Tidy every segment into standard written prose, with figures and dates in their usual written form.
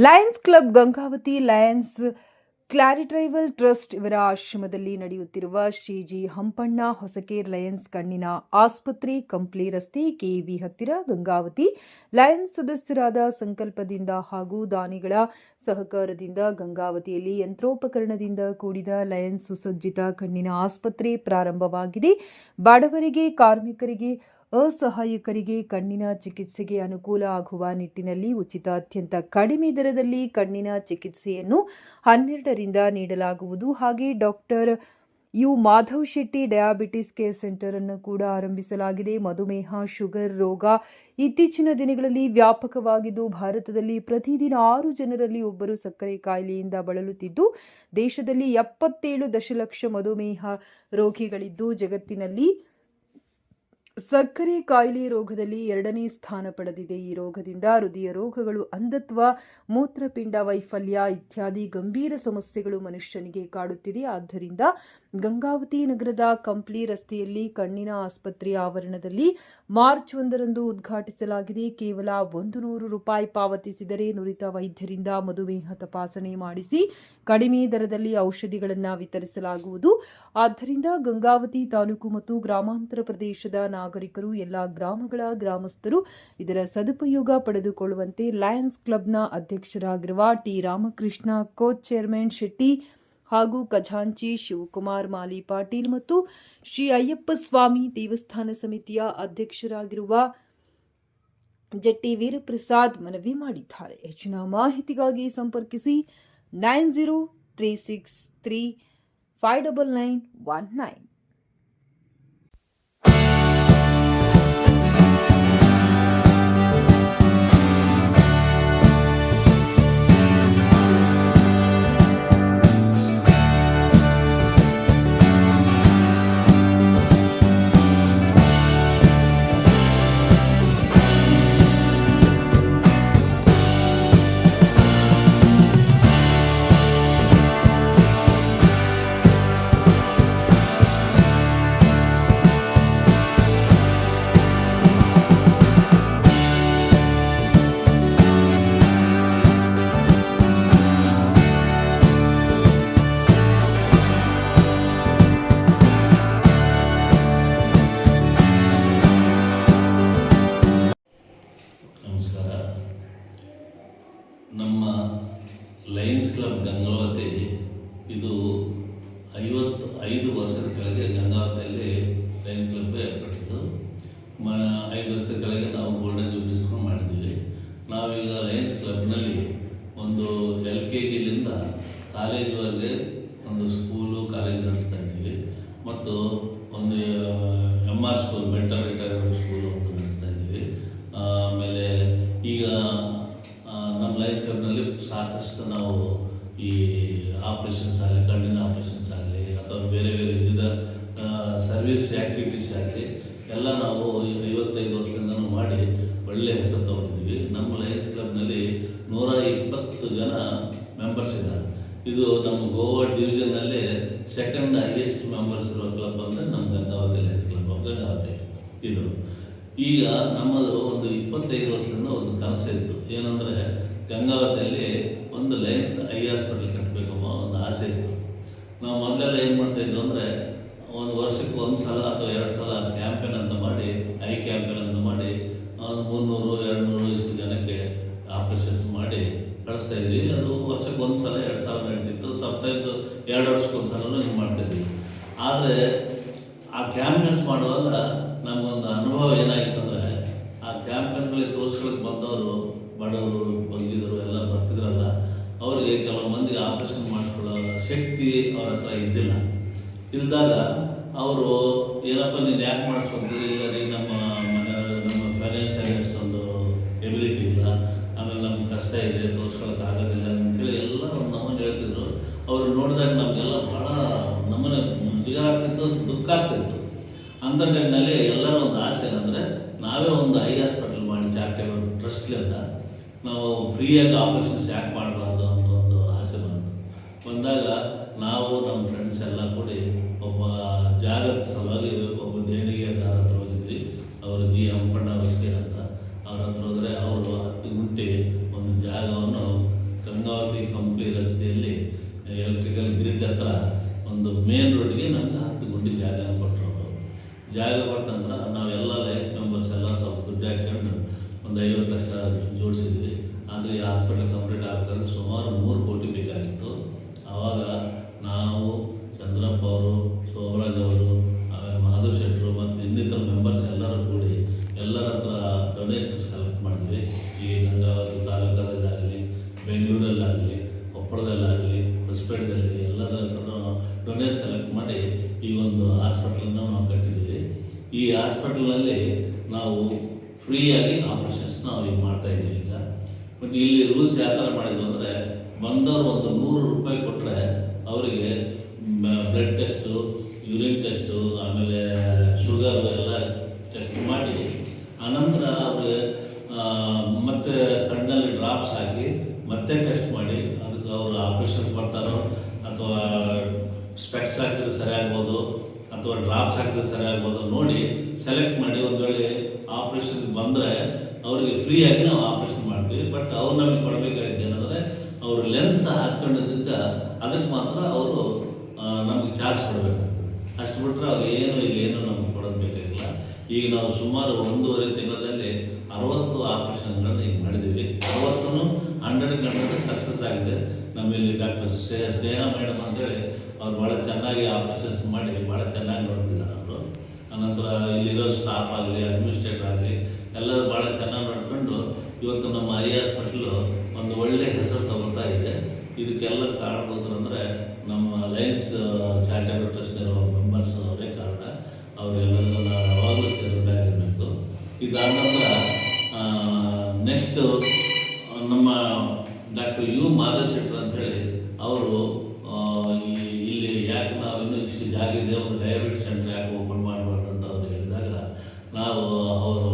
Lions club Gangavathi lions charitable trust ಇವರ ಆಶ್ರಮದಲ್ಲಿ ನಡೆಯುತ್ತಿರುವ ಶ್ರೀ ಜಿ ಹಂಪಣ್ಣ ಹೊಸಕೇರ್ ಲಯನ್ಸ್ ಕಣ್ಣಿನ ಆಸ್ಪತ್ರೆ ಕಂಪ್ಲಿ ರಸ್ತೆ ಕೆಇಬಿ ಹತ್ತಿರ ಗಂಗಾವತಿ ಲಯನ್ಸ್ ಸದಸ್ಯರಾದ ಸಂಕಲ್ಪದಿಂದ ಹಾಗೂ ದಾನಿಗಳ ಸಹಕಾರದಿಂದ ಗಂಗಾವತಿಯಲ್ಲಿ ಯಂತ್ರೋಪಕರಣದಿಂದ ಕೂಡಿದ ಲಯನ್ಸ್ ಸುಸಜ್ಜಿತ ಕಣ್ಣಿನ ಆಸ್ಪತ್ರೆ ಪ್ರಾರಂಭವಾಗಿದೆ. ಬಡವರಿಗೆ, ಕಾರ್ಮಿಕರಿಗೆ, ಅಸಹಾಯಕರಿಗೆ ಕಣ್ಣಿನ ಚಿಕಿತ್ಸೆಗೆ ಅನುಕೂಲ ಆಗುವ ನಿಟ್ಟಿನಲ್ಲಿ ಉಚಿತ ಅತ್ಯಂತ ಕಡಿಮೆ ದರದಲ್ಲಿ ಕಣ್ಣಿನ ಚಿಕಿತ್ಸೆಯನ್ನು 12ರಿಂದ ನೀಡಲಾಗುವುದು. ಹಾಗೆ doctor U Madhav Shetty diabetes care centre ಅನ್ನು ಕೂಡ ಆರಂಭಿಸಲಾಗಿದೆ. ಮಧುಮೇಹ, ಶುಗರ್ ರೋಗ ಇತ್ತೀಚಿನ ದಿನಗಳಲ್ಲಿ ವ್ಯಾಪಕವಾಗಿದ್ದು ಭಾರತದಲ್ಲಿ ಪ್ರತಿದಿನ 6 ಜನರಲ್ಲಿ ಒಬ್ಬರು ಸಕ್ಕರೆ ಕಾಯಿಲೆಯಿಂದ ಬಳಲುತ್ತಿದ್ದು ದೇಶದಲ್ಲಿ 77 ದಶಲಕ್ಷ ಮಧುಮೇಹ ರೋಗಿಗಳಿದ್ದು ಜಗತ್ತಿನಲ್ಲಿ ಸಕ್ಕರೆ ಕಾಯಿಲೆ ರೋಗದಲ್ಲಿ 2ನೇ ಸ್ಥಾನ ಪಡೆದಿದೆ. ಈ ರೋಗದಿಂದ ಹೃದಯ ರೋಗಗಳು, ಅಂಧತ್ವ, ಮೂತ್ರಪಿಂಡ ವೈಫಲ್ಯ ಇತ್ಯಾದಿ ಗಂಭೀರ ಸಮಸ್ಯೆಗಳು ಮನುಷ್ಯನಿಗೆ ಕಾಡುತ್ತಿದೆ. ಆದ್ದರಿಂದ ಗಂಗಾವತಿ ನಗರದ ಕಂಪ್ಲಿ ರಸ್ತೆಯಲ್ಲಿ ಕಣ್ಣಿನ ಆಸ್ಪತ್ರೆಯ ಆವರಣದಲ್ಲಿ ಮಾರ್ಚ್ 1ರಂದು ಉದ್ಘಾಟಿಸಲಾಗಿದೆ. ಕೇವಲ 100 ರೂಪಾಯಿ ಪಾವತಿಸಿದರೆ ನುರಿತ ವೈದ್ಯರಿಂದ ಮಧುಮೇಹ ತಪಾಸಣೆ ಮಾಡಿಸಿ ಕಡಿಮೆ ದರದಲ್ಲಿ ಔಷಧಿಗಳನ್ನು ವಿತರಿಸಲಾಗುವುದು. ಆದ್ದರಿಂದ ಗಂಗಾವತಿ ತಾಲೂಕು ಮತ್ತು ಗ್ರಾಮಾಂತರ ಪ್ರದೇಶದ ನಾಗರಿಕರು, ಎಲ್ಲ ಗ್ರಾಮಗಳ ಗ್ರಾಮಸ್ಥರು ಇದರ ಸದುಪಯೋಗ ಪಡೆದುಕೊಳ್ಳುವಂತೆ ಲಯನ್ಸ್ ಕ್ಲಬ್ನ ಅಧ್ಯಕ್ಷರಾಗಿರುವ T Ramakrishna, coach chairman Shetty ಹಾಗೂ ಖಜಾಂಚಿ ಶಿವಕುಮಾರ್ ಮಾಲಿ ಪಾಟೀಲ್ ಮತ್ತು ಶ್ರೀ ಅಯ್ಯಪ್ಪ ಸ್ವಾಮಿ ದೇವಸ್ಥಾನ ಸಮಿತಿಯ ಅಧ್ಯಕ್ಷರಾಗಿರುವ ಜಟ್ಟಿ ವೀರಪ್ರಸಾದ್ ಮನವಿ ಮಾಡಿದ್ದಾರೆ. ಹೆಚ್ಚಿನ ಮಾಹಿತಿಗಾಗಿ ಸಂಪರ್ಕಿಸಿ 9036359919. ನಮಸ್ಕಾರ. ನಮ್ಮ ಲಯನ್ಸ್ ಕ್ಲಬ್ ಗಂಗಾವತಿ ಇದು 55 ವರ್ಷದ ಕೆಳಗೆ ಗಂಗಾವತಿಯಲ್ಲಿ ಲಯನ್ಸ್ ಕ್ಲಬ್ ಏರ್ಪಟ್ಟಿದ್ದು. 5 ವರ್ಷದ ಕೆಳಗೆ ನಾವು ಗೋಲ್ಡನ್ ಜೂಬ್ಲಿಸ್ಕೊಂಡು ಮಾಡಿದ್ದೀವಿ. ನಾವೀಗ ಲಯನ್ಸ್ ಕ್ಲಬ್ನಲ್ಲಿ ಒಂದು LKGಲಿಂದ ಕಾಲೇಜ್ವರೆಗೆ ಒಂದು ಸ್ಕೂಲು, ಕಾಲೇಜ್ ನಡೆಸ್ತಾ ಇದ್ದೀವಿ ಮತ್ತು ಒಂದು MR school, mental retirement school ಅಂತ ನಡೆಸ್ತಾ ಇದ್ದೀವಿ. ಆಮೇಲೆ ಈಗ ನಮ್ಮ ಲಯನ್ಸ್ ಕ್ಲಬ್ನಲ್ಲಿ ಸಾಕಷ್ಟು ನಾವು ಈ ಆಪ್ರೇಷನ್ಸ್ ಆಗಲಿ, ಕಣ್ಣಿನ ಆಪ್ರೇಷನ್ಸ್ ಆಗಲಿ ಅಥವಾ ಬೇರೆ ಬೇರೆ ವಿವಿಧ ಸರ್ವಿಸ್ ಆ್ಯಕ್ಟಿವಿಟೀಸ್ ಆಗಲಿ ಎಲ್ಲ ನಾವು 55 ವರ್ಷದಿಂದ ಮಾಡಿ ಒಳ್ಳೆಯ ಹೆಸರು ತಗೊಂಡಿದ್ದೀವಿ. ನಮ್ಮ ಲಯನ್ಸ್ ಕ್ಲಬ್ನಲ್ಲಿ 120 ಜನ ಮೆಂಬರ್ಸ್ ಇದ್ದಾರೆ. ಇದು ನಮ್ಮ ಗೋವಾ ಡಿವಿಷನ್ನಲ್ಲೇ ಸೆಕೆಂಡ್ ಹೈಯೆಸ್ಟ್ ಮೆಂಬರ್ಸ್ ಇರುವ ಕ್ಲಬ್ ಅಂದರೆ ನಮ್ಮ Gangavathi lions club of Gangavathi. ಇದು ಈಗ ನಮ್ಮದು ಒಂದು 25 ವರ್ಷದಿಂದ ಒಂದು ಕನಸು ಇತ್ತು. ಏನಂದರೆ ಗಂಗಾವತಿಯಲ್ಲಿ ಒಂದು ಲಯನ್ಸ್ ಐ ಹಾಸ್ಪಿಟಲ್ ಕಟ್ಟಬೇಕಮ್ಮ ಒಂದು ಆಸೆ ಇತ್ತು. ನಾವು ಮೊದಲೆಲ್ಲ ಏನು ಮಾಡ್ತಾಯಿದ್ವು ಅಂದರೆ ಒಂದು ವರ್ಷಕ್ಕೆ 1 ಸಲ ಅಥವಾ 2 ಸಲ ಕ್ಯಾಂಪೇನ್ ಅಂತ ಮಾಡಿ, ಐ ಕ್ಯಾಂಪೇನ್ ಅಂತ ಮಾಡಿ 300-200 ಇಷ್ಟು ಜನಕ್ಕೆ ಆಪರೇಷನ್ಸ್ ಮಾಡಿ ಕಳಿಸ್ತಾ ಇದ್ವಿ. ಅದು ವರ್ಷಕ್ಕೆ 1 ಸಲ 2 ಸಲ ನಡೀತಿತ್ತು. ಸಮ್ಟೈಮ್ಸ್ 2 ವರ್ಷಕ್ಕೆ 1 ಸಲನೂ ಹಿಂಗೆ ಮಾಡ್ತಾಯಿದ್ವಿ. ಆದರೆ ಆ ಕ್ಯಾಂಪೇನ್ಸ್ ಮಾಡುವಾಗ ನಮಗೊಂದು ಅನುಭವ ಏನಾಗಿತ್ತು ಅಂದರೆ, ಆ ಕ್ಯಾಂಪೇನ್ಗಳಿಗೆ ತೋರಿಸ್ಕೊಳ್ಳೋಕೆ ಬಂದವರು, ಬಡವರು, ಬಗ್ಗಿದರು ಎಲ್ಲ ಬರ್ತಿದ್ರಲ್ಲ, ಅವರಿಗೆ ಕೆಲವು ಮಂದಿಗೆ ಆಪರೇಷನ್ ಮಾಡಿಕೊಳ್ಳೋ ಶಕ್ತಿ ಅವ್ರ ಹತ್ರ ಇದ್ದಿಲ್ಲ. ಇದ್ದಾಗ ಅವರು ಏನಪ್ಪ ನೀನು ಯಾಕೆ ಮಾಡಿಸ್ಕೊಂತೀರಿ, ಇಲ್ಲ ರೀ ನಮ್ಮ ಫೈನಾನ್ಷಿಯಲಿ ಅಷ್ಟೊಂದು ಎಬಿಲಿಟಿ ಇಲ್ಲ, ಆಮೇಲೆ ನಮ್ಗೆ ಕಷ್ಟ ಇದೆ, ತೋರಿಸ್ಕೊಳ್ಳೋಕೆ ಆಗೋದಿಲ್ಲ ಅಂತೇಳಿ ಎಲ್ಲ ಒಂದು ನಮ್ಮನ್ನು ಹೇಳ್ತಿದ್ರು. ಅವರು ನೋಡಿದಾಗ ನಮಗೆಲ್ಲ ಭಾಳ ನಮ್ಮನೆ ಮುಜುಗರ ಆಗ್ತಿತ್ತು, ದುಃಖ ಆಗ್ತಿತ್ತು. ಅಂಥ ಟೈಮ್ನಲ್ಲಿ ಎಲ್ಲರ ಒಂದು ಆಸೆ ಏನಂದರೆ ನಾವೇ ಒಂದು ಐ ಹಾಸ್ಪಿಟಲ್ ಮಾಡಿ ಚಾರಿಟೇಬಲ್ ಟ್ರಸ್ಟ್ಲಿಂದ ನಾವು ಫ್ರೀಯಾಗಿ ಆಪರೇಷನ್ಸ್ ಯಾಕೆ ಮಾಡಬಾರ್ದು ಅನ್ನೋ ಒಂದು ಆಸೆ ಬಂದಾಗ ನಾವು ನಮ್ಮ ಫ್ರೆಂಡ್ಸ್ ಎಲ್ಲ ಕೂಡಿ ಒಬ್ಬ ಜಾಗದ ಸಲುವಾಗಿ ಒಬ್ಬ ದೇಣಿಗೆದಾರ ಹತ್ರ ಹೋಗಿದ್ವಿ. ಅವರು ಜಿ ಹಂಪಣ್ಣ ಹೊಸಕೇರ್ ಅಂತ. ಅವ್ರ ಹತ್ರ ಹೋದರೆ ಅವರು 10 ಗುಂಟೆ ಒಂದು ಜಾಗವನ್ನು ಹಳ್ಳಿ ರಸ್ತೆಯಲ್ಲಿ ಎಲೆಕ್ಟ್ರಿಕಲ್ ಗ್ರಿಡ್ ಹತ್ರ ಒಂದು ಮೇನ್ ರೋಡ್ಗೆ ನಮಗೆ 10 ಗುಂಡಿ ಜಾಗ ಕೊಟ್ಟರು. ಜಾಗ ಕೊಟ್ಟ ನಂತರ ನಾವೆಲ್ಲ ಲೈಫ್ ಮೆಂಬರ್ಸ್ ಎಲ್ಲ ಸ್ವಲ್ಪ ದುಡ್ಡು ಹಾಕ್ಕೊಂಡು ಒಂದು 50 ಲಕ್ಷ ಜೋಡಿಸಿದ್ವಿ. ಆದರೆ ಈ ಹಾಸ್ಪಿಟಲ್ ಕಂಪ್ಲೀಟ್ ಆಗಬೇಕಾದ್ರೆ ಸುಮಾರು 3 ಕೋಟಿ ಬೇಕಾಗಿತ್ತು. ಆವಾಗ ನಾವು ಚಂದ್ರಪ್ಪ ಅವರು, ಸೋಮರಾಜ್ ಅವರು, ಆಮೇಲೆ ಮಾಧವ್ ಶೆಟ್ಟರು ಮತ್ತು ಇನ್ನಿತರ ಮೆಂಬರ್ಸ್ ಎಲ್ಲರೂ ಕೂಡಿ ಎಲ್ಲರ ಹತ್ರ ಡೊನೇಷನ್ಸ್ ಕಲೆಕ್ಟ್ ಮಾಡಿದ್ವಿ. ಈ ಗಂಗಾವತಿ ತಾಲೂಕದಲ್ಲಾಗಲಿ, ಬೆಂಗಳೂರಲ್ಲಾಗಲಿ, ಕೊಪ್ಪಳದಲ್ಲಾಗಲಿ, ಹೊಸಪೇಟೆದಲ್ಲಿ ಎಲ್ಲರ ಹತ್ರ ಡೊನೇಷನ್ ಕಲೆಕ್ಟ್ ಮಾಡಿ ಈ ಒಂದು ಹಾಸ್ಪಿಟ್ಲನ್ನು ನಾವು ಕಟ್ಟಿದ್ದೀವಿ. ಈ ಹಾಸ್ಪಿಟಲ್ನಲ್ಲಿ ನಾವು ಫ್ರೀಯಾಗಿ ಆಪ್ರೇಷನ್ಸ್ ನಾವು ಈಗ ಮಾಡ್ತಾಯಿದ್ದೀವಿ ಈಗ. ಬಟ್ ಇಲ್ಲಿ ರೂಲ್ಸ್ ಯಾವ ಥರ ಮಾಡಿದ್ವು ಅಂದರೆ, ಬಂದವರು ಒಂದು 100 ರೂಪಾಯಿ ಕೊಟ್ಟರೆ ಅವರಿಗೆ ಬ್ಲಡ್ ಟೆಸ್ಟು, ಯೂರಿನ್ ಟೆಸ್ಟು, ಆಮೇಲೆ ಶುಗರು ಎಲ್ಲ ಟೆಸ್ಟ್ ಮಾಡಿ ಆನಂತರ ಅವ್ರಿಗೆ ಮತ್ತೆ ಕಣ್ಣಲ್ಲಿ ಡ್ರಾಪ್ಸ್ ಹಾಕಿ ಮತ್ತೆ ಟೆಸ್ಟ್ ಮಾಡಿ ಅದಕ್ಕೆ ಅವರು ಆಪ್ರೇಷನ್ ಬರ್ತಾರೋ ಅಥವಾ ಸ್ಪೆಕ್ಸ್ ಹಾಕಿದ್ರೆ ಸರಿ ಆಗ್ಬೋದು ಅಥವಾ ಡ್ರಾಪ್ಸ್ ಹಾಕಿದ್ರೆ ಸರಿ ಆಗ್ಬೋದು ನೋಡಿ ಸೆಲೆಕ್ಟ್ ಮಾಡಿ ಒಂದು ವೇಳೆ ಆಪ್ರೇಷನ್ಗೆ ಬಂದರೆ ಅವರಿಗೆ ಫ್ರೀಯಾಗಿ ನಾವು ಆಪ್ರೇಷನ್ ಮಾಡ್ತೀವಿ. ಬಟ್ ಅವ್ರು ನಮಗೆ ಕೊಡಬೇಕಾಗಿದ್ದು ಏನಂದರೆ ಅವರು ಲೆನ್ಸ್ ಹಾಕ್ಕೊಂಡಿದ್ದಕ್ಕೆ ಅದಕ್ಕೆ ಮಾತ್ರ ಅವರು ನಮಗೆ ಚಾರ್ಜ್ ಕೊಡಬೇಕಾಗ್ತದೆ. ಅಷ್ಟು ಬಿಟ್ಟರೆ ಅವ್ರು ಏನು ನಮಗೆ ಕೊಡೋದು ಬೇಕಾಗಿಲ್ಲ. ಈಗ ನಾವು ಸುಮಾರು 1.5 ತಿಂಗಳಲ್ಲಿ 60 ಆಪ್ರೇಷನ್ಗಳನ್ನ ಈಗ ಮಾಡಿದ್ದೀವಿ. 60 100% ಸಕ್ಸಸ್ ಆಗಿದೆ. ನಮ್ಮಲ್ಲಿ ಡಾಕ್ಟರ್ ಸ್ನೇಹ ಮೇಡಮ್ ಅಂತೇಳಿ ಅವ್ರು ಭಾಳ ಚೆನ್ನಾಗಿ ಆಪ್ರೇಷನ್ಸ್ ಮಾಡಿ ಭಾಳ ಚೆನ್ನಾಗಿ ನೋಡ್ತಿದ್ದಾರೆ ಅವರು. ಅನಂತರ ಇಲ್ಲಿರೋ ಸ್ಟಾಫ್ ಆಗಲಿ, ಅಡ್ಮಿನಿಸ್ಟ್ರೇಟರ್ ಆಗಲಿ ಎಲ್ಲರೂ ಭಾಳ ಚೆನ್ನಾಗಿ ನೋಡ್ಕೊಂಡು ಇವತ್ತು ನಮ್ಮ ಐ ಹಾಸ್ಪಿಟ್ಲು ಒಂದು ಒಳ್ಳೆಯ ಹೆಸರು ತಗೊಳ್ತಾ ಇದೆ. ಇದಕ್ಕೆಲ್ಲ ಕಾರಣಬೋದ್ರಂದರೆ ನಮ್ಮ ಲಯನ್ಸ್ ಚಾರಿಟಬಲ್ ಟ್ರಸ್ಟ್ ಇರೋ ಮೆಂಬರ್ಸ್ ಅವರೇ ಕಾರಣ. ಅವರೆಲ್ಲರಿಗೂ ನಾವು ಯಾವಾಗಲೂ ಸೇರಿರಬೇಕು. ಇದಾದ ನಂತರ ನೆಕ್ಸ್ಟು ನಮ್ಮ ಡಾಕ್ಟರ್ ಮಾಧವ್ ಶೆಟ್ಟರ್ ಅಂತೇಳಿ ಅವರು ಇಲ್ಲಿ ಯಾಕೆ ನಾವು ಇನ್ನೂ ಇಷ್ಟು ಜಾಗ ಇದೆ, ಒಂದು ಡಯಾಬಿಟಿಸ್ ಸೆಂಟರ್ ಯಾಕೆ ಓಪನ್ ಮಾಡಬಾರ್ದು ಅಂತ ಅವ್ರು ಹೇಳಿದಾಗ ನಾವು ಅವರು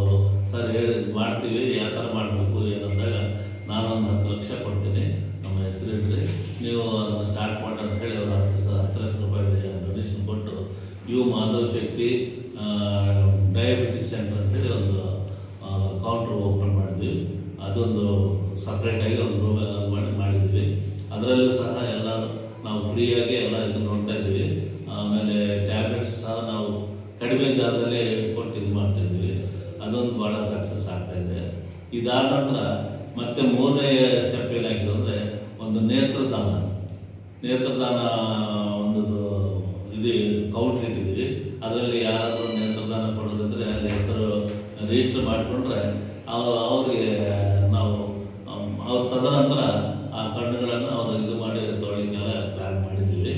ಸರ್ ಮಾಡ್ತೀವಿ, ಯಾವ ಥರ ಮಾಡಬೇಕು ಏನಂದಾಗ ನಾನೊಂದು 10 ಲಕ್ಷ ಕೊಡ್ತೀನಿ, ನಮ್ಮ ಹೆಸರಿಡ್ರಿ, ನೀವು ಅದನ್ನು ಸ್ಟಾರ್ಟ್ ಮಾಡಿ ಅಂತೇಳಿ ಅವರು 10 ಲಕ್ಷ ರೂಪಾಯಿ ಡೊನೇಷನ್ ಕೊಟ್ಟು ಮಾಧವ್ ಶೆಟ್ಟಿ ಡಯಾಬಿಟಿಸ್ ಸೆಂಟರ್ ಅಂತೇಳಿ ಒಂದು ಕೌಂಟ್ರ್ ಓಪನ್ ಮಾಡಿದ್ವಿ. ಅದೊಂದು ಸಪ್ರೇಟಾಗಿ ಒಂದು ರೂಮ್ ಎಲ್ಲ ಮಾಡಿದ್ವಿ. ಅದರಲ್ಲೂ ಸಹ ಎಲ್ಲ ನಾವು ಫ್ರೀಯಾಗಿ ಎಲ್ಲ ಇದು ನೋಡ್ತಾ ಇದ್ದೀವಿ. ಆಮೇಲೆ ಟ್ಯಾಬ್ಲೆಟ್ಸ್ ಸಹ ನಾವು ಕಡಿಮೆ ದರದಲ್ಲಿ ಕೊಟ್ಟು ಇದು ಮಾಡ್ತಾಯಿದ್ವಿ. ಅದೊಂದು ಭಾಳ ಸಕ್ಸಸ್ ಆಗ್ತಾಯಿದೆ. ಇದಾದ ನಂತರ ಮತ್ತೆ 3ನೇ ಸ್ಟೆಪ್ ಏನಾಗಿದೆ ಅಂದರೆ ಒಂದು ನೇತ್ರದಾನ ಒಂದು ಇದು ಕೌಂಟ್ರ್ ಇಟ್ಟಿದ್ದೀವಿ. ಅದರಲ್ಲಿ ಯಾರಾದರೂ ನೇತ್ರದಾನ ಕೊಡೋದಿದ್ರೆ ಅಲ್ಲಿ ಹೆಸರು ರಿಜಿಸ್ಟರ್ ಮಾಡಿಕೊಂಡ್ರೆ ಅವ್ರಿಗೆ ನಾವು ಅವ್ರ ತದನಂತರ ಆ ಕಣ್ಣುಗಳನ್ನು ಅವರು ಇದು ಮಾಡಿ ತೊಗೊಳ್ಳಿಕ್ಕೆಲ್ಲ ಪ್ಲ್ಯಾನ್ ಮಾಡಿದ್ದೀವಿ.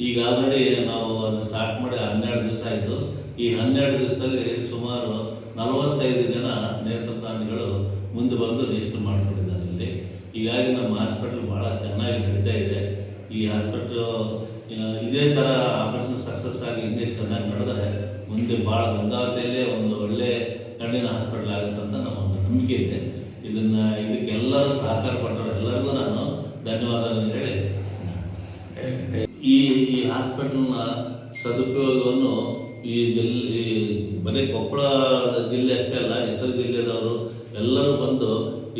ಈಗ ಆಲ್ರೆಡಿ ನಾವು ಅದು ಸ್ಟಾರ್ಟ್ ಮಾಡಿ 12 ದಿವಸ ಆಯಿತು. ಈ 12 ದಿವಸದಲ್ಲಿ ಸುಮಾರು 45 ಜನ ನೇತ್ರದಾನಿಗಳು ಮುಂದೆ ಬಂದು ರಿಜಿಸ್ಟರ್ ಮಾಡ್ಕೊಂಡಿದ್ದಾರೆ ಇಲ್ಲಿ. ಹೀಗಾಗಿ ನಮ್ಮ ಹಾಸ್ಪಿಟಲ್ ಭಾಳ ಚೆನ್ನಾಗಿ ನಡೀತಾ ಇದೆ. ಈ ಹಾಸ್ಪಿಟ್ಲು ಇದೇ ಥರ ಆಪರೇಷನ್ ಸಕ್ಸಸ್ ಆಗಿ ಹಿಂಗೆ ಚೆನ್ನಾಗಿ ನಡೆದರೆ ಮುಂದೆ ಭಾಳ ಗಂಗಾವತಿಯಲ್ಲೇ ಒಂದು ಒಳ್ಳೆಯ ಕಣ್ಣಿನ ಹಾಸ್ಪಿಟಲ್ ಆಗುತ್ತೆ ಅಂತ ನಮ್ಮ ಒಂದು ನಂಬಿಕೆ ಇದೆ. ಇದಕ್ಕೆಲ್ಲರೂ ಸಹಕಾರ ಕೊಟ್ಟರು ಎಲ್ಲರಿಗೂ ನಾನು ಧನ್ಯವಾದಗಳನ್ನು ಹೇಳಿ ಈ ಹಾಸ್ಪಿಟಲ್ನ ಸದುಪಯೋಗವನ್ನು ಈ ಬರೀ ಕೊಪ್ಪಳ ಜಿಲ್ಲೆ ಅಷ್ಟೇ ಅಲ್ಲ, ಇತರ ಜಿಲ್ಲೆದವರು ಎಲ್ಲರೂ ಬಂದು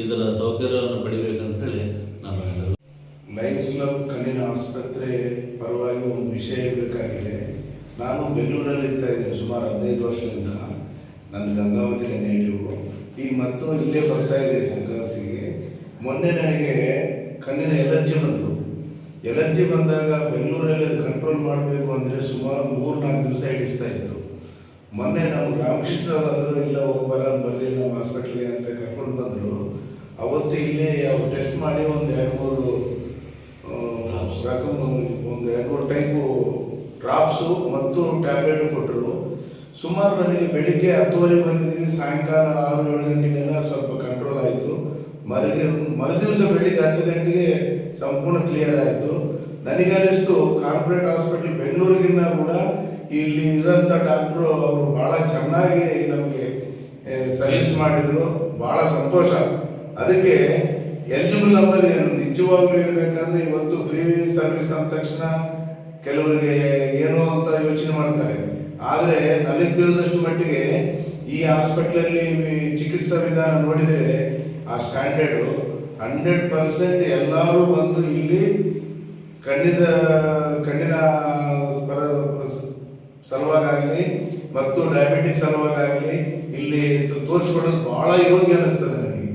ಇದರ ಸೌಕರ್ಯವನ್ನು ಪಡಿಬೇಕಂತ ಹೇಳಿ ನಾನು ಲಯನ್ಸ್ ಕ್ಲಬ್ ಕಣ್ಣಿನ ಆಸ್ಪತ್ರೆ ಪರವಾಗಿ ಒಂದು ವಿಷಯ ಬೇಕಾಗಿದೆ. ನಾನು ಬೆಂಗಳೂರಲ್ಲಿ ಇರ್ತಾ ಇದ್ದೇನೆ ಸುಮಾರು 15 ವರ್ಷದಿಂದ. ನನ್ನ ಗಂಗಾವತಿಯ ನೇಟಿವು. ಈಗ ಮತ್ತು ಇಲ್ಲೇ ಬರ್ತಾ ಇದ್ದೀನಿ ಗಂಗಾವತಿಗೆ. ಮೊನ್ನೆ ನನಗೆ ಕಣ್ಣಿನ ಎಲರ್ಜಿ ಬಂದಾಗ ಬೆಂಗಳೂರಲ್ಲಿ ಕಂಟ್ರೋಲ್ ಮಾಡಬೇಕು ಅಂದರೆ ಸುಮಾರು 3-4 ದಿವಸ ಹಿಡಿಸ್ತಾ ಇತ್ತು. ಮೊನ್ನೆ ನಮ್ಮ ರಾಮಕೃಷ್ಣ ಬಂದರು, ಇಲ್ಲ ಬರ್ರಿ ನಮ್ಮ ಹಾಸ್ಪಿಟ್ಲಿಗೆ ಅಂತ ಕರ್ಕೊಂಡು ಬಂದರು. ಅವತ್ತು ಇಲ್ಲೇ ಟೆಸ್ಟ್ ಮಾಡಿ ಒಂದು 2-3 ಟೈಪು ಡ್ರಾಪ್ಸು ಮತ್ತು ಟ್ಯಾಬ್ಲೆಟ್ ಕೊಟ್ಟರು. ಸುಮಾರು ನನಗೆ ಬೆಳಿಗ್ಗೆ 10:30 ಬಂದಿದ್ದೀನಿ, ಸಾಯಂಕಾಲ 6-7 ಗಂಟೆಗೆಲ್ಲ ಸ್ವಲ್ಪ ಕಂಟ್ರೋಲ್ ಆಯಿತು. ಮರುದಿವಸ ಬೆಳಿಗ್ಗೆ 10 ಗಂಟೆಗೆ ಸಂಪೂರ್ಣ ಕ್ಲಿಯರ್ ಆಯಿತು. ನನಗನ್ನಿಸ್ತು ಕಾರ್ಪೊರೇಟ್ ಹಾಸ್ಪಿಟಲ್ ಬೆಂಗಳೂರಿಗಿನ್ನ ಕೂಡ ಇಲ್ಲಿ ಇರೋಂಥ ಡಾಕ್ಟ್ರು ಅವರು ಭಾಳ ಚೆನ್ನಾಗಿ ನಮಗೆ ಸರ್ವಿಸ್ ಮಾಡಿದರು. ಭಾಳ ಸಂತೋಷ. ಅದಕ್ಕೆ ಎಲಿಜಿಬಲ್ ನಂಬರ್ ಏನು ನಿಜವಾಗ್ಲೂ ಇರಬೇಕಾದ್ರೆ ಇವತ್ತು ಫ್ರೀ ಸರ್ವಿಸ್ ಅಂದ ತಕ್ಷಣ ಕೆಲವರಿಗೆ ಏನೋ ಅಂತ ಯೋಚನೆ ಮಾಡ್ತಾರೆ. ಆದರೆ ನನಗೆ ತಿಳಿದಷ್ಟು ಮಟ್ಟಿಗೆ ಈ ಹಾಸ್ಪಿಟ್ಲಲ್ಲಿ ಚಿಕಿತ್ಸಾ ವಿಧಾನ ನೋಡಿದರೆ ಆ ಸ್ಟ್ಯಾಂಡರ್ಡು 100% ಎಲ್ಲರೂ ಬಂದು ಇಲ್ಲಿ ಕಣ್ಣಿನ ಸಲುವಾಗಲಿ ಮತ್ತು ಡಯಾಬಿಟಿಕ್ ಸಲುವಾಗಲಿ ಇಲ್ಲಿ ತೋರಿಸ್ಕೊಡೋದು ಬಹಳ ಯೋಗ್ಯ ಅನಿಸ್ತದೆ ನನಗೆ.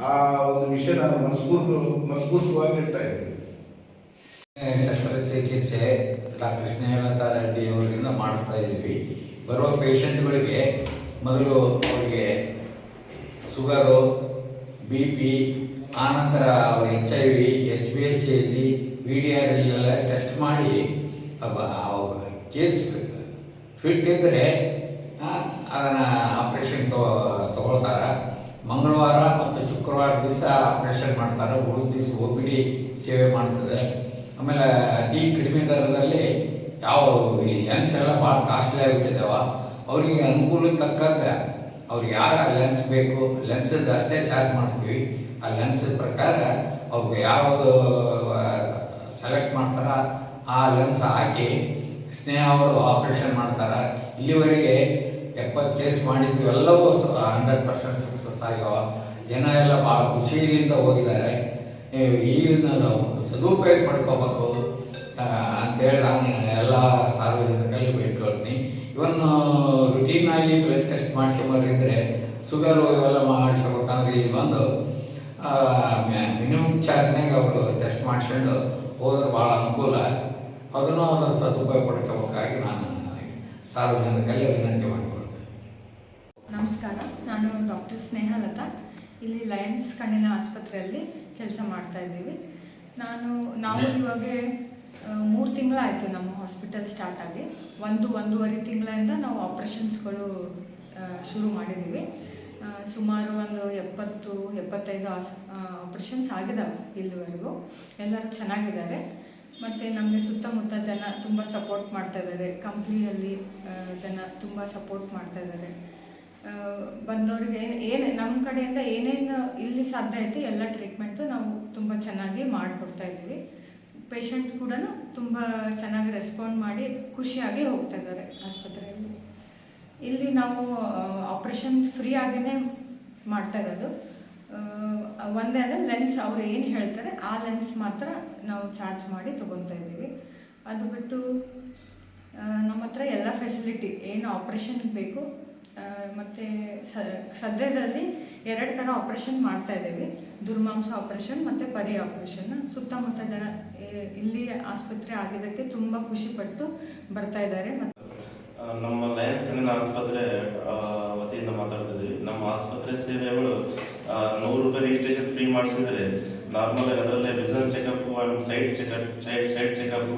ಆ ಒಂದು ವಿಷಯ ನಾನು ಮನಸ್ಫೂರ್ತಿವಾಗಿ ಹೇಳ್ತಾ ಇದ್ದೀನಿ. ಶಸ್ತ್ರಚಿಕಿತ್ಸೆ ಡಾಕ್ಟರ್ ಸ್ನೇಹಲತಾ ರೆಡ್ಡಿ ಅವರಿಂದ ಮಾಡಿಸ್ತಾ ಇದ್ವಿ. ಬರುವ ಪೇಷಂಟ್ಗಳಿಗೆ ಮೊದಲು ಅವರಿಗೆ ಶುಗರು, BP, ಆನಂತರ ಅವ್ರ HIV, HbA1c, VDR ಎಲ್ಲ ಟೆಸ್ಟ್ ಮಾಡಿ ಕೇಸ್ ಫಿಟ್ ಇದ್ದರೆ ಅದನ್ನು ಆಪ್ರೇಷನ್ ತಗೊಳ್ತಾರೆ. ಮಂಗಳವಾರ ಮತ್ತು ಶುಕ್ರವಾರ ದಿವಸ ಆಪ್ರೇಷನ್ ಮಾಡ್ತಾರೆ. ಉಳಿದ ದಿವಸ OPD ಸೇವೆ ಮಾಡ್ತದೆ. ಆಮೇಲೆ ಅತಿ ಕಡಿಮೆ ದರದಲ್ಲಿ ಈ ಲೆನ್ಸ್ ಎಲ್ಲ ಭಾಳ ಕಾಸ್ಟ್ಲಿ ಆಗಿಬಿಟ್ಟಿದ್ದಾವ. ಅವರಿಗೆ ಅನುಕೂಲ ತಕ್ಕಂತೆ ಅವ್ರಿಗೆ ಯಾವ ಲೆನ್ಸ್ ಬೇಕು ಲೆನ್ಸದ್ದು ಅಷ್ಟೇ ಚಾರ್ಜ್ ಮಾಡ್ತೀವಿ. ಆ ಲೆನ್ಸ್ ಪ್ರಕಾರ ಅವ್ರಿಗೆ ಯಾವುದು ಸೆಲೆಕ್ಟ್ ಮಾಡ್ತಾರ ಆ ಲೆನ್ಸ್ ಹಾಕಿ ಸ್ನೇಹ ಅವರು ಆಪ್ರೇಷನ್ ಮಾಡ್ತಾರೆ. ಇಲ್ಲಿವರೆಗೆ 70 ಕೇಸ್ ಮಾಡಿದ್ವಿ. ಎಲ್ಲವೂ 100% ಸಕ್ಸಸ್ ಆಗ್ಯಾವ. ಜನ ಎಲ್ಲ ಭಾಳ ಖುಷಿಯಿಂದ ಹೋಗಿದ್ದಾರೆ. ಈಗಿನ ನಾವು ಸದುಪಯೋಗ ಪಡ್ಕೋಬೇಕು ಅಂತೇಳಿ ನಾನು ಎಲ್ಲ ಸಾರ್ವಜನಿಕರಲ್ಲಿ ಬೇಡ್ಕೊಳ್ತೀನಿ. ಇವನ್ ರುಟೀನ್ ಆಗಿ ಬ್ಲಡ್ ಟೆಸ್ಟ್ ಮಾಡಿಸ್ಕೊಂಬರಿದ್ರೆ ಶುಗರು ಇವೆಲ್ಲ ಮಾಡಿಸ್ಬೇಕಂದ್ರೆ ಇಲ್ಲಿ ಬಂದು ಮಿನಿಮಮ್ ಚಾರ್ಜ್ನಾಗ ಅವರು ಟೆಸ್ಟ್ ಮಾಡಿಸ್ಕೊಂಡು ಹೋದ್ರೆ ಭಾಳ ಅನುಕೂಲ. ಅದನ್ನು ಅವರು ಸದುಪಯೋಗ ಪಡ್ಕೋಬೇಕಾಗಿ ನಾನು ಸಾರ್ವಜನಿಕರಲ್ಲಿ ವಿನಂತಿ ಮಾಡಿಕೊಳ್ತೇನೆ. ನಮಸ್ಕಾರ, ನಾನು ಡಾಕ್ಟರ್ ಸ್ನೇಹಲತಾ, ಇಲ್ಲಿ ಲಯನ್ಸ್ ಕಣ್ಣಿನ ಆಸ್ಪತ್ರೆಯಲ್ಲಿ ಕೆಲಸ ಮಾಡ್ತಾ ಇದ್ದೀವಿ. ನಾವು ಇವಾಗ 3 ತಿಂಗಳಾಯಿತು ನಮ್ಮ ಹಾಸ್ಪಿಟಲ್ ಸ್ಟಾರ್ಟ್ ಆಗಿ. 1-1.5 ತಿಂಗಳಿಂದ ನಾವು ಆಪ್ರೇಷನ್ಸ್ಗಳು ಶುರು ಮಾಡಿದ್ದೀವಿ. ಸುಮಾರು ಒಂದು 70-75 ಆಪ್ರೇಷನ್ಸ್ ಆಗಿದ್ದಾವೆ ಇಲ್ಲಿವರೆಗೂ. ಎಲ್ಲರೂ ಚೆನ್ನಾಗಿದ್ದಾರೆ. ಮತ್ತು ನಮಗೆ ಸುತ್ತಮುತ್ತ ಜನ ತುಂಬ ಸಪೋರ್ಟ್ ಮಾಡ್ತಾ ಇದ್ದಾರೆ. ಕಂಪ್ನಿಯಲ್ಲಿ ಜನ ತುಂಬ ಸಪೋರ್ಟ್ ಮಾಡ್ತಾ ಇದ್ದಾರೆ. ಬಂದವ್ರಿಗೆ ಏನು ನಮ್ಮ ಕಡೆಯಿಂದ ಏನೇನು ಇಲ್ಲಿ ಸಾಧ್ಯ ಐತಿ ಎಲ್ಲ ಟ್ರೀಟ್ಮೆಂಟು ನಾವು ತುಂಬ ಚೆನ್ನಾಗಿ ಮಾಡಿಕೊಡ್ತಾ ಇದ್ದೀವಿ. ಪೇಷಂಟ್ ಕೂಡ ತುಂಬ ಚೆನ್ನಾಗಿ ರೆಸ್ಪಾಂಡ್ ಮಾಡಿ ಖುಷಿಯಾಗಿ ಹೋಗ್ತಾ ಇದ್ದಾರೆ ಆಸ್ಪತ್ರೆಯಲ್ಲಿ. ಇಲ್ಲಿ ನಾವು ಆಪ್ರೇಷನ್ ಫ್ರೀ ಆಗಿಯೇ ಮಾಡ್ತಾ ಇರೋದು. ಒಂದೇ ಅಂದರೆ ಲೆನ್ಸ್ ಅವ್ರು ಏನು ಹೇಳ್ತಾರೆ ಆ ಲೆನ್ಸ್ ಮಾತ್ರ ನಾವು ಚಾರ್ಜ್ ಮಾಡಿ ತೊಗೊತಾ ಇದ್ದೀವಿ. ಅದು ಬಿಟ್ಟು ನಮ್ಮ ಹತ್ರ ಎಲ್ಲ ಫೆಸಿಲಿಟಿ ಏನು ಆಪ್ರೇಷನ್ಗೆ ಬೇಕು. ಮತ್ತು ಸದ್ಯದಲ್ಲಿ 2 ಥರ ಆಪ್ರೇಷನ್ ಮಾಡ್ತಾ ಇದ್ದೀವಿ. ದುರ್ಮಾಂಸ ಆಪ್ರೇಷನ್ ಮತ್ತು ಪರಿ ಆಪ್ರೇಷನ್. ಸುತ್ತಮುತ್ತ ಜನ ಇಲ್ಲಿ ಆಸ್ಪತ್ರೆ ಆಗಿದ್ದಕ್ಕೆ ತುಂಬ ಖುಷಿಪಟ್ಟು ಬರ್ತಾ ಇದ್ದಾರೆ. ನಮ್ಮ ಲಯನ್ಸ್ ಕಣ್ಣಿನ ಆಸ್ಪತ್ರೆ ವತಿಯಿಂದ ಮಾತಾಡ್ತಿದ್ದೀವಿ. ನಮ್ಮ ಆಸ್ಪತ್ರೆ ಸೇವೆಗಳು 100 ರೂಪಾಯಿ ರಿಜಿಸ್ಟ್ರೇಷನ್ ಫ್ರೀ ಮಾಡಿಸಿದರೆ ನಾರ್ಮಲ್ ಅದರಲ್ಲೇ vision checkup and site checkup,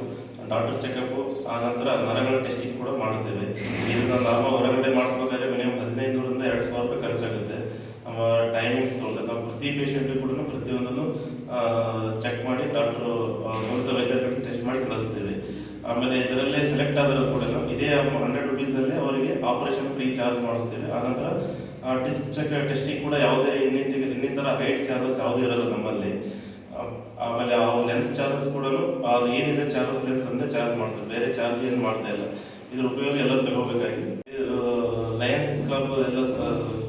doctor checkup, ಆ ನಂತರ ನರಗಳ ಟೆಸ್ಟಿಂಗ್ ಕೂಡ ಮಾಡುತ್ತೇವೆ. ಇದನ್ನು ನಾರ್ಮಲ್ ಹೊರಗಡೆ ಮಾಡಿಸ್ಬೇಕಾದ್ರೆ ಮಿನಿಮಮ್ 1500ರಿಂದ 2000 ರೂಪಾಯಿ ಖರ್ಚಾಗುತ್ತೆ. ಟೈಮಿಂಗ್ಸ್ ತೊಗೊಳ್ತಾರೆ. ನಾವು ಪ್ರತಿ ಪೇಷಂಟಿಗೆ ಕೂಡ ಪ್ರತಿಯೊಂದನ್ನು ಚೆಕ್ ಮಾಡಿ ಡಾಕ್ಟ್ರು ನುರಿತ ವೈದ್ಯರ ಕಡೆ ಟೆಸ್ಟ್ ಮಾಡಿ ಕಳಿಸ್ತೇವೆ. ಆಮೇಲೆ ಇದರಲ್ಲೇ ಸೆಲೆಕ್ಟ್ ಆದರೂ ಕೂಡ ಇದೇ 100 ರೂಪೀಸಲ್ಲೇ ಅವರಿಗೆ ಆಪರೇಷನ್ ಫ್ರೀ ಚಾರ್ಜ್ ಮಾಡಿಸ್ತೇವೆ. ಆನಂತರ ಡಿಸ್ಕ್ ಟೆಸ್ಟಿಂಗ್ ಕೂಡ ಯಾವುದೇ ಇನ್ನಿತರ ಹೈಟ್ ಚಾರ್ಜಸ್ ಯಾವುದೂ ಇರಲ್ಲ ನಮ್ಮಲ್ಲಿ. ಆಮೇಲೆ ಆ ಲೆನ್ಸ್ ಚಾರ್ಜಸ್ ಕೂಡ ಅದು ಏನಿದೆ ಚಾರ್ಜಸ್ ಲೆನ್ಸ್ ಅಂತ ಚಾರ್ಜ್ ಮಾಡ್ತಾರೆ. ಬೇರೆ ಚಾರ್ಜ್ ಏನು ಮಾಡ್ತಾ ಇಲ್ಲ. ಇದ್ರ ಉಪಯೋಗ ಎಲ್ಲರೂ ತಗೋಬೇಕಾಗಿ ಲಯನ್ಸ್ ಕ್ಲಬ್ ಎಲ್ಲ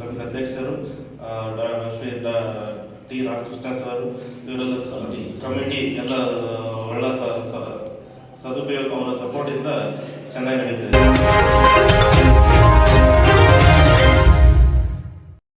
ಸಂಘ ಅಧ್ಯಕ್ಷರು ಶ್ರೀ ಟಿ ರಾಮಕೃಷ್ಣ ಸರ್ ಇವರೆಲ್ಲ ಕಮಿಟಿ ಎಲ್ಲ ಒಳ್ಳೆ ಸದುಪಯೋಗ ಅವರ ಸಪೋರ್ಟಿಂದ ಚೆನ್ನಾಗಿ ನಡೀತಿದೆ.